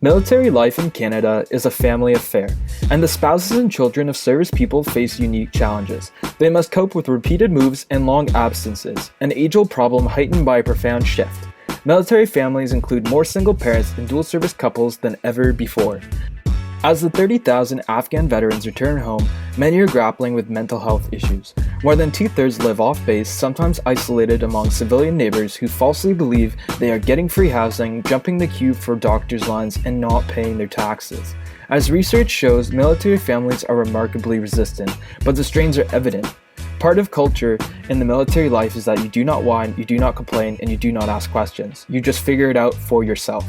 Military life in Canada is a family affair, and the spouses and children of service people face unique challenges. They must cope with repeated moves and long absences, an age-old problem heightened by a profound shift. Military families include more single parents and dual-service couples than ever before. As the 30,000 Afghan veterans return home, many are grappling with mental health issues. More than two-thirds live off-base, sometimes isolated among civilian neighbors who falsely believe they are getting free housing, jumping the queue for doctor's lines, and not paying their taxes. As research shows, military families are remarkably resistant, but the strains are evident. Part of culture in the military life is that you do not whine, you do not complain, and you do not ask questions. You just figure it out for yourself.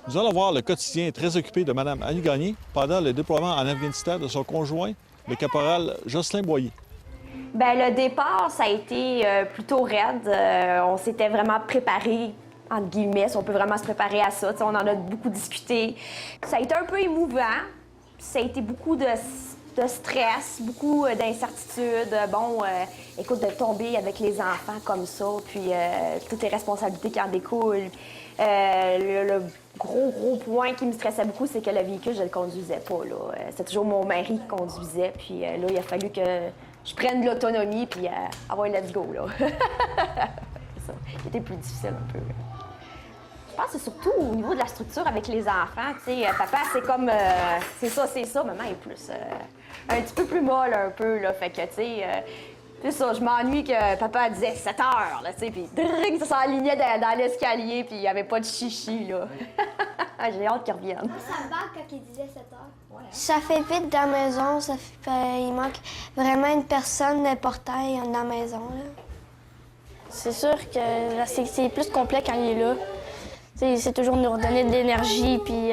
Nous allons voir le quotidien très occupé de Mme Annie Gagné pendant le déploiement en Afghanistan de son conjoint, le caporal Jocelyn Boyer. Bien, le départ, ça a été plutôt raide. On s'était vraiment préparé, entre guillemets, si on peut vraiment se préparer à ça. T'sais, on en a beaucoup discuté. Ça a été un peu émouvant. Ça a été beaucoup de stress, beaucoup d'incertitudes. Bon, écoute, de tomber avec les enfants comme ça, puis toutes les responsabilités qui en découlent. Le gros point qui me stressait beaucoup, c'est que le véhicule, je ne le conduisais pas. C'était toujours mon mari qui conduisait. Puis là, il a fallu que je prenne de l'autonomie, puis ah ouais, let's go, là. C'est ça. C'était plus difficile un peu. Je pense que c'est surtout au niveau de la structure avec les enfants. Tu sais, papa, c'est comme, c'est ça. Maman est plus, un petit peu plus molle un peu, là. Fait que, tu sais... c'est ça, je m'ennuie que papa disait 7 heures, là, tu sais, puis ça s'alignait dans l'escalier, puis il n'y avait pas de chichi, là. J'ai hâte qu'il revienne. Ça me barre quand il disait 7 heures. Ouais. Ça fait vite dans la maison, il manque vraiment une personne importante dans la maison, là. C'est sûr que c'est plus complet quand il est là. C'est toujours nous redonner de l'énergie, puis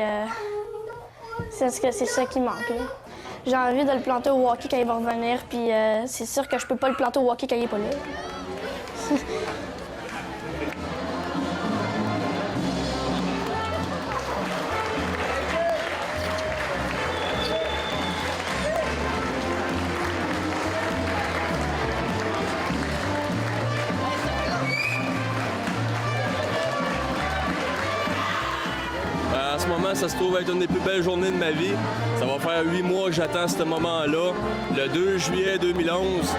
c'est ça qui manque, là. J'ai envie de le planter au hockey quand il va revenir, puis c'est sûr que je peux pas le planter au hockey quand il est pas là. En ce moment, ça se trouve être une des plus belles journées de ma vie. Ça va faire 8 mois que j'attends ce moment-là. Le 2 juillet 2011,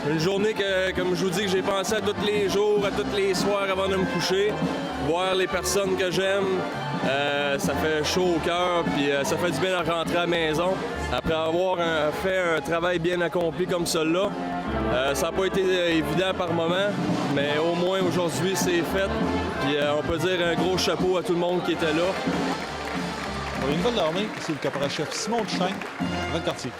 une journée que, comme je vous dis, que j'ai pensé à tous les jours, à tous les soirs avant de me coucher. Voir les personnes que j'aime, ça fait chaud au cœur, puis ça fait du bien de rentrer à la maison. Après avoir fait un travail bien accompli comme celui-là, ça n'a pas été évident par moment, mais au moins aujourd'hui c'est fait. Puis on peut dire un gros chapeau à tout le monde qui était là. Pour les nouvelles de l'armée, c'est le caporal-chef Simon Duchesne, Valcartier.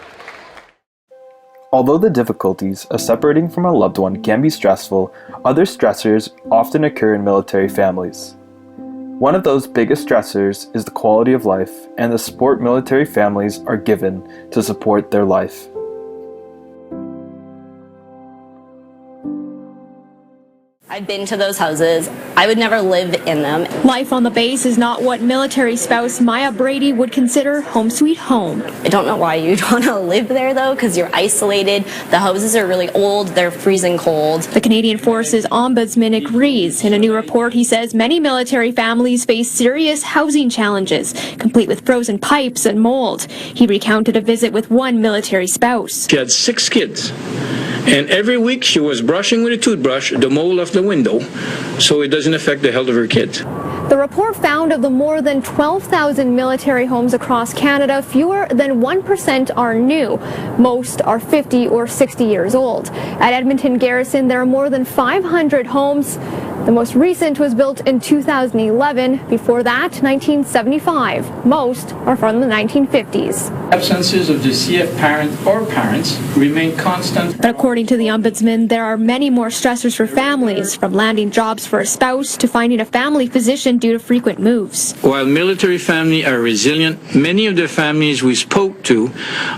Although the difficulties of separating from a loved one can be stressful, other stressors often occur in military families. One of those biggest stressors is the quality of life and the support military families are given to support their life. I've been to those houses. I would never live in them. Life on the base is not what military spouse Maya Brady would consider home sweet home. I don't know why you'd want to live there though, because you're isolated. The houses are really old. They're freezing cold. The Canadian Forces Ombudsman agrees. In a new report, he says many military families face serious housing challenges, complete with frozen pipes and mold. He recounted a visit with one military spouse. She had 6 kids. And every week she was brushing with a toothbrush the mold off the window so it doesn't affect the health of her kids. The report found of the more than 12,000 military homes across Canada, fewer than 1% are new. Most are 50 or 60 years old. At Edmonton Garrison, there are more than 500 homes. The most recent was built in 2011. Before that, 1975. Most are from the 1950s. Absences of the CF parent or parents remain constant. But according to the Ombudsman, there are many more stressors for families, from landing jobs for a spouse to finding a family physician due to frequent moves. While military families are resilient, many of the families we spoke to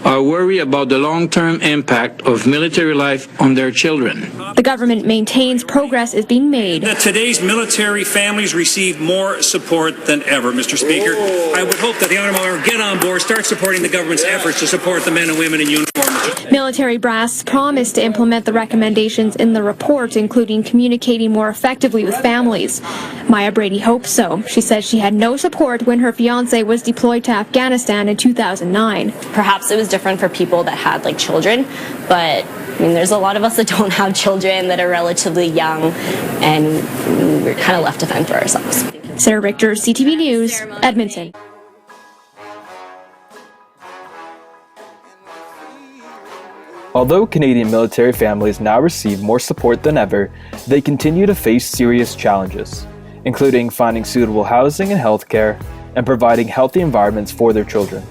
are worried about the long-term impact of military life on their children. The government maintains progress is being made. that today's military families receive more support than ever. Mr. Speaker, I would hope that the Honourable Member get on board, start supporting the government's efforts to support the men and women in uniform. Military brass promised to implement the recommendations in the report, including communicating more effectively with families. Maya Brady hopes so. She says she had no support when her fiancé was deployed to Afghanistan in 2009. Perhaps it was different for people that had like children, but I mean, there's a lot of us that don't have children that are relatively young, and we're kind of left to fend for ourselves. Sarah Richter, CTV News, Edmonton. Although Canadian military families now receive more support than ever, they continue to face serious challenges, including finding suitable housing and healthcare, and providing healthy environments for their children.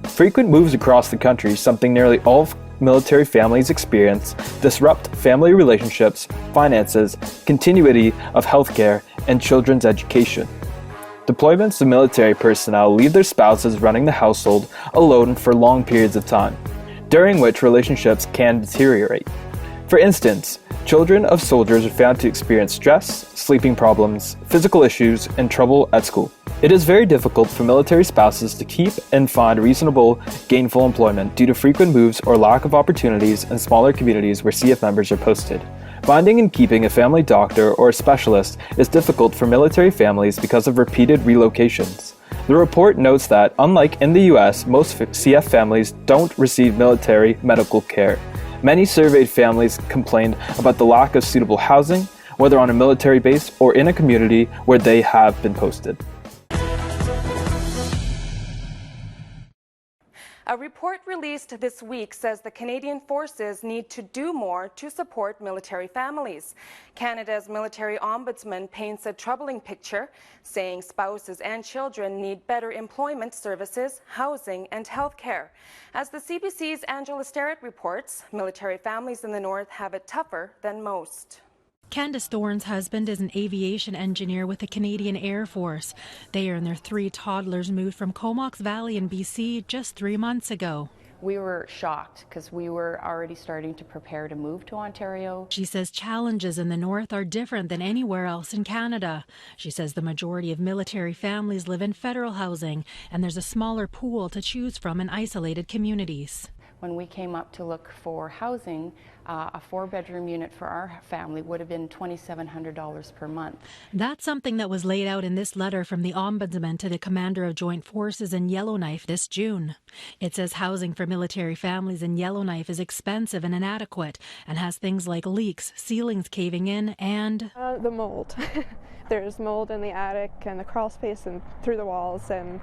Frequent moves across the country, something nearly all military families experience, disrupt family relationships, finances, continuity of healthcare, and children's education. Deployments of military personnel leave their spouses running the household alone for long periods of time, during which relationships can deteriorate. For instance, children of soldiers are found to experience stress, sleeping problems, physical issues, and trouble at school. It is very difficult for military spouses to keep and find reasonable, gainful employment due to frequent moves or lack of opportunities in smaller communities where CF members are posted. Finding and keeping a family doctor or a specialist is difficult for military families because of repeated relocations. The report notes that, unlike in the US, most CF families don't receive military medical care. Many surveyed families complained about the lack of suitable housing, whether on a military base or in a community where they have been posted. A report released this week says the Canadian Forces need to do more to support military families. Canada's military ombudsman paints a troubling picture, saying spouses and children need better employment services, housing, and health care. As the CBC's Angela Sterrett reports, military families in the North have it tougher than most. Candace Thorne's husband is an aviation engineer with the Canadian Air Force. They and their 3 toddlers moved from Comox Valley in BC just 3 months ago. We were shocked because we were already starting to prepare to move to Ontario. She says challenges in the North are different than anywhere else in Canada. She says the majority of military families live in federal housing, and there's a smaller pool to choose from in isolated communities. When we came up to look for housing, a 4-bedroom unit for our family would have been $2,700 per month. That's something that was laid out in this letter from the Ombudsman to the Commander of Joint Forces in Yellowknife this June. It says housing for military families in Yellowknife is expensive and inadequate and has things like leaks, ceilings caving in, and the mold. There's mold in the attic and the crawl space and through the walls, and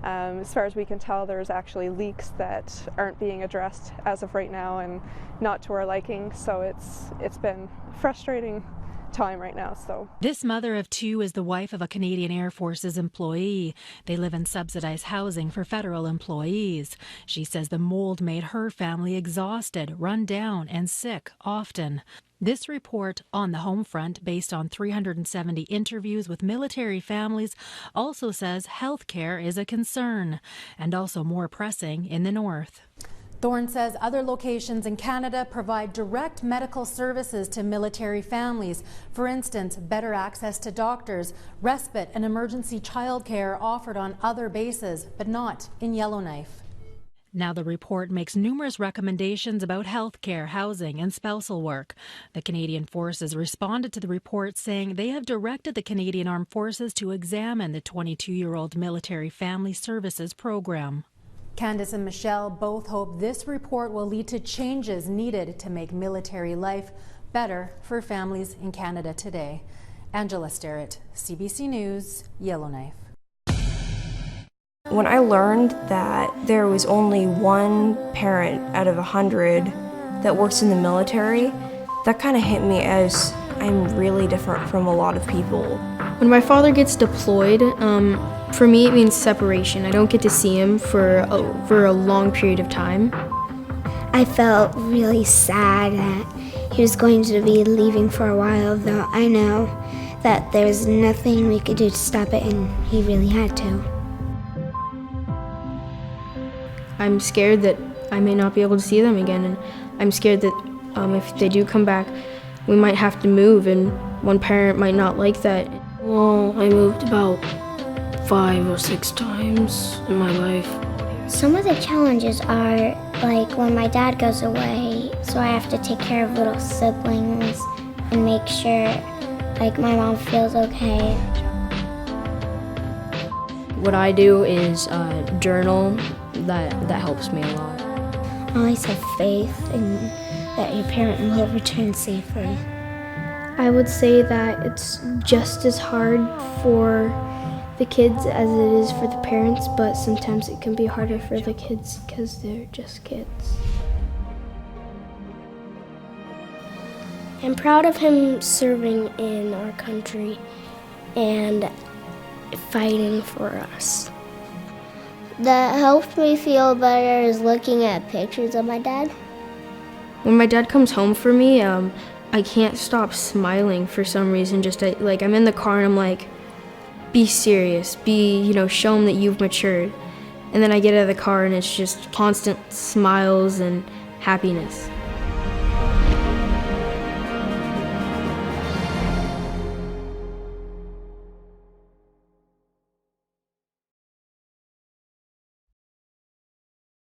as far as we can tell, there's actually leaks that aren't being addressed as of right now and not to our liking. So it's been a frustrating time right now. So this mother of 2 is the wife of a Canadian Air Force's employee. They live in subsidized housing for federal employees. She says the mold made her family exhausted, run down, and sick often. This report on the home front, based on 370 interviews with military families, also says health care is a concern, and also more pressing in the North. Thorne says other locations in Canada provide direct medical services to military families. For instance, better access to doctors, respite and emergency childcare offered on other bases, but not in Yellowknife. Now the report makes numerous recommendations about health care, housing, and spousal work. The Canadian Forces responded to the report saying they have directed the Canadian Armed Forces to examine the 22-year-old Military Family Services program. Candace and Michelle both hope this report will lead to changes needed to make military life better for families in Canada today. Angela Sterrett, CBC News, Yellowknife. When I learned that there was only one parent out of 100 that works in the military, that kind of hit me as I'm really different from a lot of people. When my father gets deployed, for me it means separation. I don't get to see him for a long period of time. I felt really sad that he was going to be leaving for a while, though I know that there's nothing we could do to stop it, and he really had to. I'm scared that I may not be able to see them again, and I'm scared that if they do come back, we might have to move, and one parent might not like that. Well, I moved about 5 or 6 times in my life. Some of the challenges are like when my dad goes away, so I have to take care of little siblings and make sure like my mom feels okay. What I do is journal. That helps me a lot. Always have faith in that your parent will return safely. I would say that it's just as hard for the kids as it is for the parents, but sometimes it can be harder for the kids because they're just kids. I'm proud of him serving in our country and fighting for us. That helped me feel better is looking at pictures of my dad. When my dad comes home for me, I can't stop smiling for some reason. Like I'm in the car and I'm like, be serious, show him that you've matured. And then I get out of the car and it's just constant smiles and happiness.